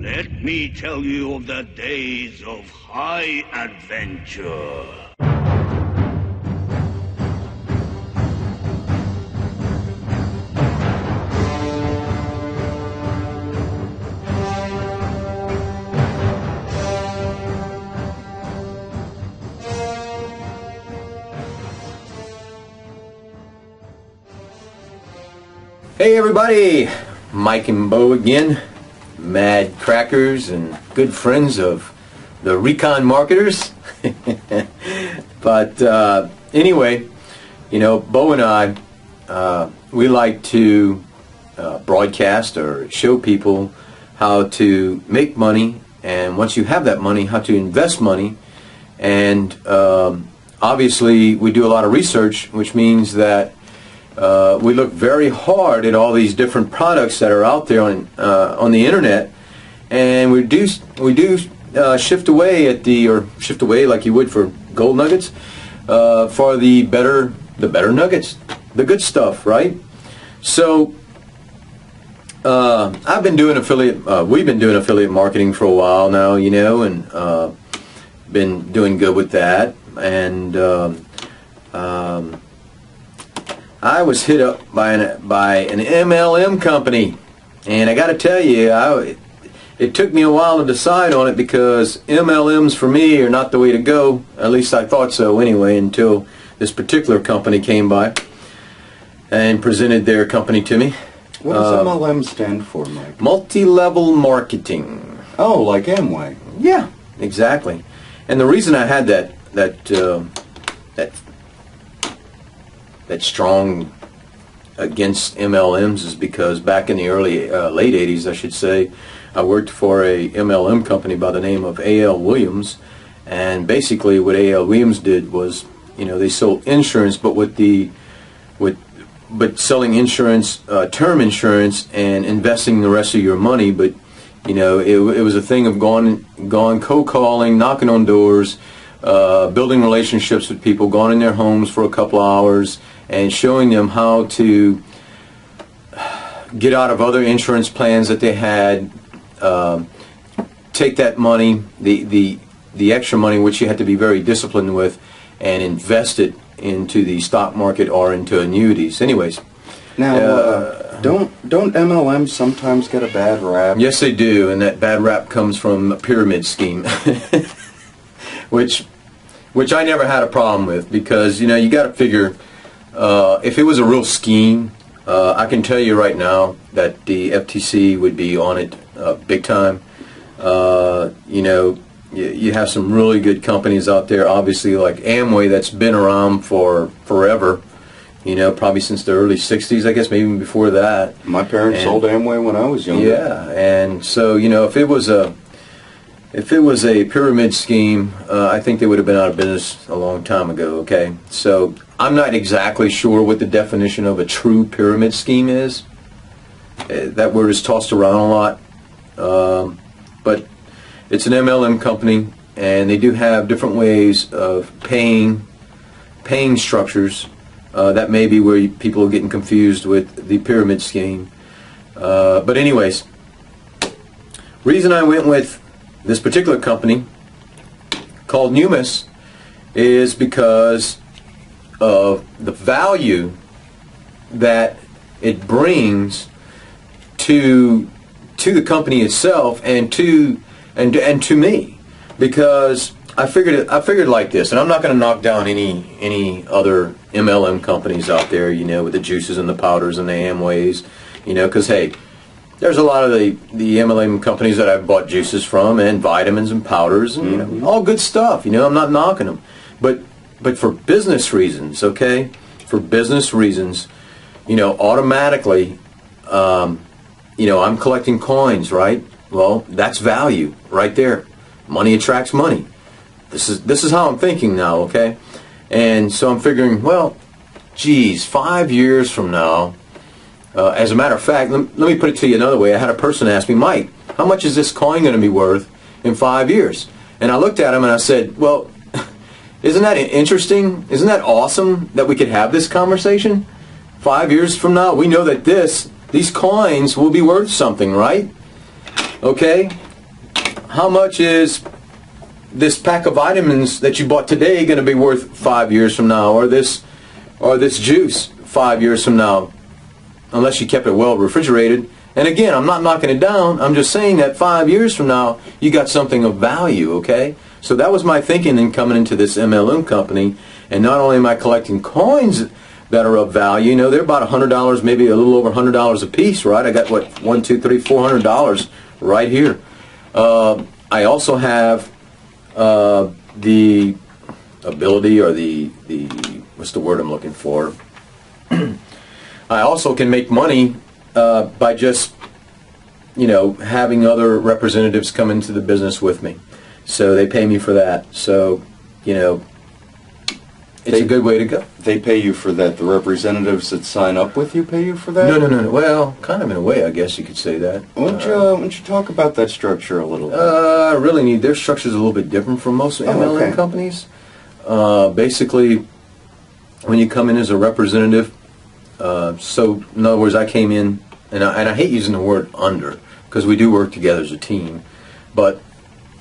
Let me tell you of the days of high adventure. Hey everybody, Mike and Bo again, mad crackers and good friends of the Recon Marketers. But anyway, you know, Bo and I, we like to broadcast or show people how to make money, and once you have that money, how to invest money. And obviously we do a lot of research, which means that we look very hard at all these different products that are out there on the internet, and we do shift away like you would for gold nuggets for the better nuggets, the good stuff, right? So we've been doing affiliate marketing for a while now, you know, and been doing good with that. And I was hit up by an MLM company, and I got to tell you, it took me a while to decide on it, because MLMs for me are not the way to go. At least I thought so anyway, until this particular company came by and presented their company to me. What does MLM stand for, Mike? Multi-level marketing. Oh, like Amway. Yeah, exactly. And the reason I had that strong against MLMs is because back in the late 80s, I should say, I worked for a MLM company by the name of A.L. Williams, and basically what A.L. Williams did was, you know, they sold insurance, but selling insurance, term insurance, and investing the rest of your money. But you know, it was a thing of going cold calling, knocking on doors, building relationships with people, going in their homes for a couple hours, and showing them how to get out of other insurance plans that they had, take that money, the extra money, which you had to be very disciplined with, and invest it into the stock market or into annuities. Anyways. Now, don't MLMs sometimes get a bad rap? Yes, they do, and that bad rap comes from a pyramid scheme, which I never had a problem with, because, you know, you got to figure, if it was a real scheme, I can tell you right now that the FTC would be on it big time. You know, you have some really good companies out there, obviously, like Amway, that's been around for forever. You know, probably since the early 60s, I guess, maybe even before that. My parents sold Amway when I was younger. Yeah, and so, you know, if it was a pyramid scheme, I think they would have been out of business a long time ago, okay? So I'm not exactly sure what the definition of a true pyramid scheme is. That word is tossed around a lot. But it's an MLM company, and they do have different ways of paying structures. That may be where people are getting confused with the pyramid scheme. But anyways, reason I went with this particular company called Numis is because of the value that it brings to the company itself and to me, because I figured like this, and I'm not going to knock down any other MLM companies out there, you know, with the juices and the powders and the Amways, you know, because hey, there's a lot of the MLM companies that I've bought juices from, and vitamins and powders, and you know, all good stuff. You know, I'm not knocking them, but for business reasons, okay, for business reasons, you know, automatically, you know, I'm collecting coins, right? Well, that's value right there. Money attracts money. This is how I'm thinking now, okay? And so I'm figuring, well, geez, 5 years from now. As a matter of fact, let me put it to you another way. I had a person ask me, Mike, how much is this coin going to be worth in 5 years? And I looked at him and I said, well, isn't that interesting? Isn't that awesome that we could have this conversation? 5 years from now, we know that these coins will be worth something, right? Okay? how much is this pack of vitamins that you bought today going to be worth 5 years from now, or this juice 5 years from now, unless you kept it well refrigerated. And again, I'm not knocking it down. I'm just saying that 5 years from now, you got something of value, okay? So that was my thinking in coming into this MLM company. And not only am I collecting coins that are of value, you know, they're about $100, maybe a little over $100 a piece, right? I got, what, $1, $2, $3, $400 right here. I also have the ability, or the what's the word I'm looking for? I also can make money by just, you know, having other representatives come into the business with me. So they pay me for that. So, you know, it's a good way to go. They pay you for that. The representatives that sign up with you pay you for that? No. Well, kind of in a way, I guess you could say that. Why don't you talk about that structure a little bit? I really need. Their structure's a little bit different from most MLM companies. Basically, when you come in as a representative, so in other words, I came in, and I hate using the word under, because we do work together as a team, but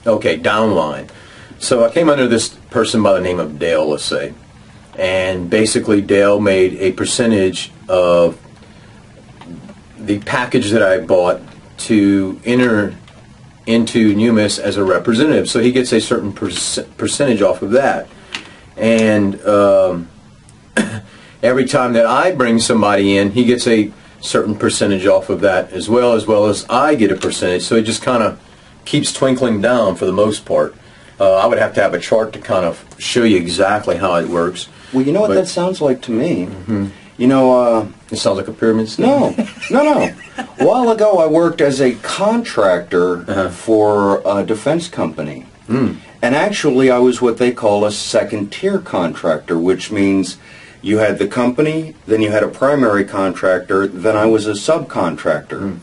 okay, downline. So I came under this person by the name of Dale, let's say, and basically Dale made a percentage of the package that I bought to enter into Numis as a representative. So he gets a certain percentage off of that. And every time that I bring somebody in, he gets a certain percentage off of that as well as I get a percentage. So it just kind of keeps twinkling down for the most part. I would have to have a chart to kind of show you exactly how it works. Well, you know what that sounds like to me? Mm-hmm. You know, it sounds like a pyramid scheme. No. A while ago, I worked as a contractor for a defense company. Mm. And actually, I was what they call a second-tier contractor, which means you had the company, then you had a primary contractor, then I was a subcontractor. Mm.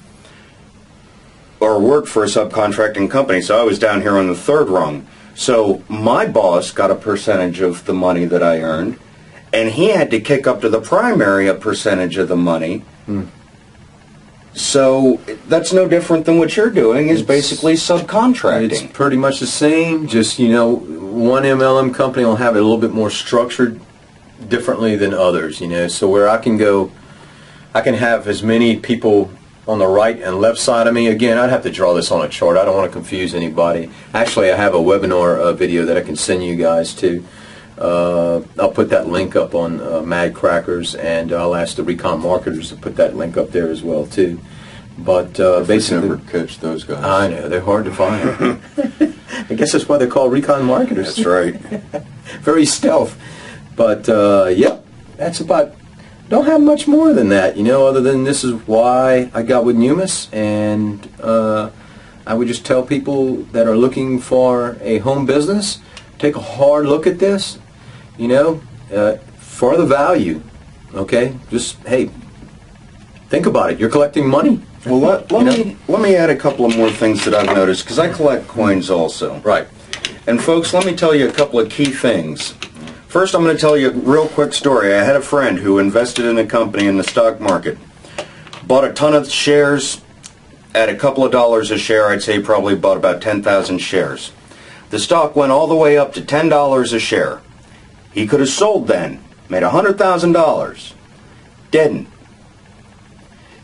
Or worked for a subcontracting company, so I was down here on the third rung. So my boss got a percentage of the money that I earned, and he had to kick up to the primary a percentage of the money. Mm. So that's no different than what you're doing, is basically subcontracting. It's pretty much the same, just, you know, one MLM company will have it a little bit more structured differently than others, you know, so where I can go, I can have as many people on the right and left side of me. Again, I'd have to draw this on a chart. I don't want to confuse anybody. Actually, I have a webinar video that I can send you guys to. I'll put that link up on Mad Crackers, and I'll ask the recon marketers to put that link up there as well too. But basically, never catch those guys. I know, they're hard to find. I guess that's why they're called recon marketers. That's right. Very stealth. But yep, that's about. Don't have much more than that, you know, other than this is why I got with Numis, and I would just tell people that are looking for a home business, take a hard look at this, you know, for the value, okay? Just, hey, think about it. You're collecting money. Well, let me add a couple of more things that I've noticed, because I collect coins also. Right. And folks, let me tell you a couple of key things. First, I'm going to tell you a real quick story. I had a friend who invested in a company in the stock market. Bought a ton of shares at a couple of dollars a share. I'd say he probably bought about 10,000 shares. The stock went all the way up to $10 a share. He could have sold then, made $100,000. Didn't.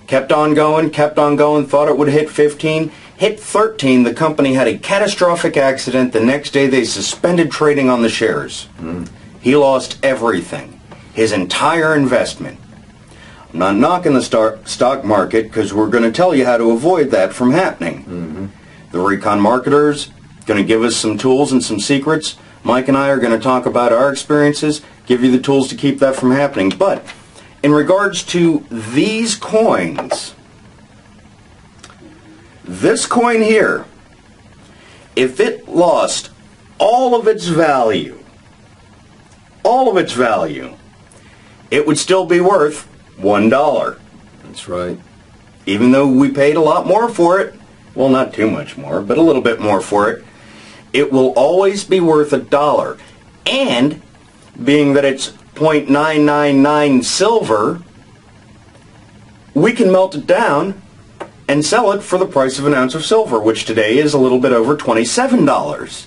Kept on going, thought it would hit 15. Hit 13, the company had a catastrophic accident. The next day, they suspended trading on the shares. Mm. He lost everything, his entire investment. I'm not knocking the stock market, because we're going to tell you how to avoid that from happening. Mm-hmm. The recon marketers going to give us some tools and some secrets. Mike and I are going to talk about our experiences, give you the tools to keep that from happening. But in regards to these coins, this coin here, if it lost all of its value, it would still be worth $1. That's right. Even though we paid a lot more for it, well, not too much more, but a little bit more for it, it will always be worth $1. And being that it's 0.999 silver, we can melt it down and sell it for the price of an ounce of silver, which today is a little bit over $27.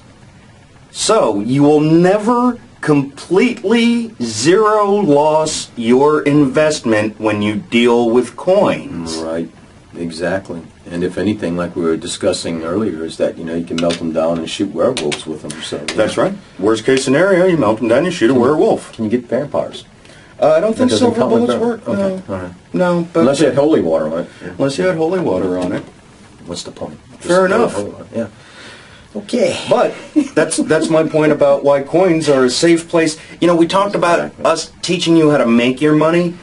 So you will never completely zero loss your investment when you deal with coins. Right, exactly. And if anything, like we were discussing earlier, is that, you know, you can melt them down and shoot werewolves with them. So that's right. Worst case scenario, you melt them down and shoot a werewolf. Can you get vampires? I don't think silver bullets work. Okay. No. All right. No, but unless you had holy water on it. Unless you had holy water on it. What's the point? Fair enough. Yeah. Okay. But that's my point about why coins are a safe place. You know, we talked about us teaching you how to make your money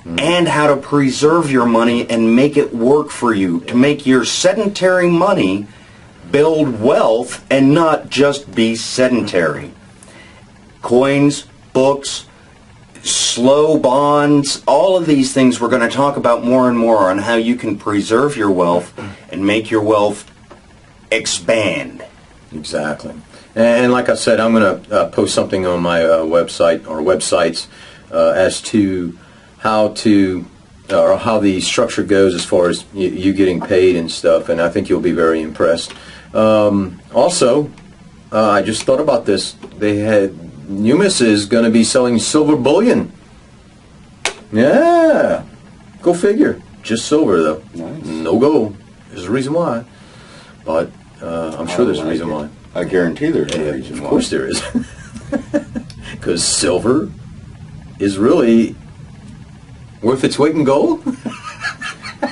and how to preserve your money and make it work for you, to make your sedentary money build wealth and not just be sedentary. Coins, books, slow bonds, all of these things we're going to talk about more and more on how you can preserve your wealth and make your wealth expand. Exactly. And like I said, I'm going to post something on my website or websites as to how to or how the structure goes as far as you getting paid and stuff, and I think you'll be very impressed. Also, I just thought about this. They had Numis is going to be selling silver bullion. Yeah, go figure. Just silver though. Nice. No gold. There's a reason why, but I'm sure there's a reason why. I guarantee there's a reason why. Of course there is. Because silver is really worth its weight in gold.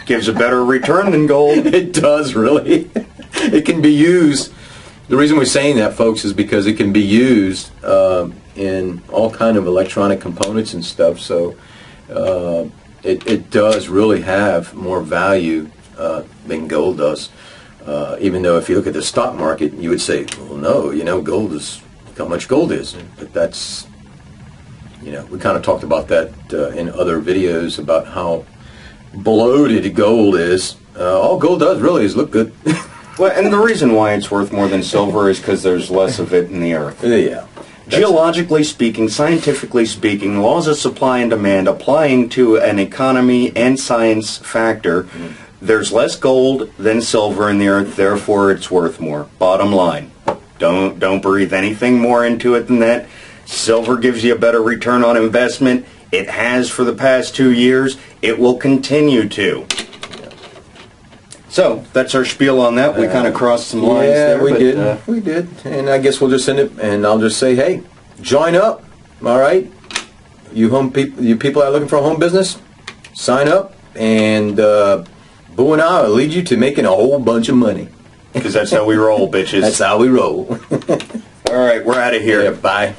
Gives a better return than gold. It does, really. It can be used. The reason we're saying that, folks, is because it can be used in all kind of electronic components and stuff. So it does really have more value than gold does. Even though if you look at the stock market, you would say, well, no, you know, gold is, how much gold is. But that's, you know, we kind of talked about that in other videos about how bloated gold is. All gold does really is look good. Well, and the reason why it's worth more than silver is because there's less of it in the earth. Yeah. Geologically speaking, scientifically speaking, laws of supply and demand applying to an economy and science factor, there's less gold than silver in the earth, therefore it's worth more. Bottom line. Don't breathe anything more into it than that. Silver gives you a better return on investment. It has for the past 2 years. It will continue to. So, that's our spiel on that. We kind of crossed some lines there. Yeah, we did. And I guess we'll just end it, and I'll just say, hey, join up, all right? You people that are looking for a home business, sign up, and Boo and I will lead you to making a whole bunch of money. Because that's how we roll, bitches. That's how we roll. All right, we're out of here. Yeah, bye.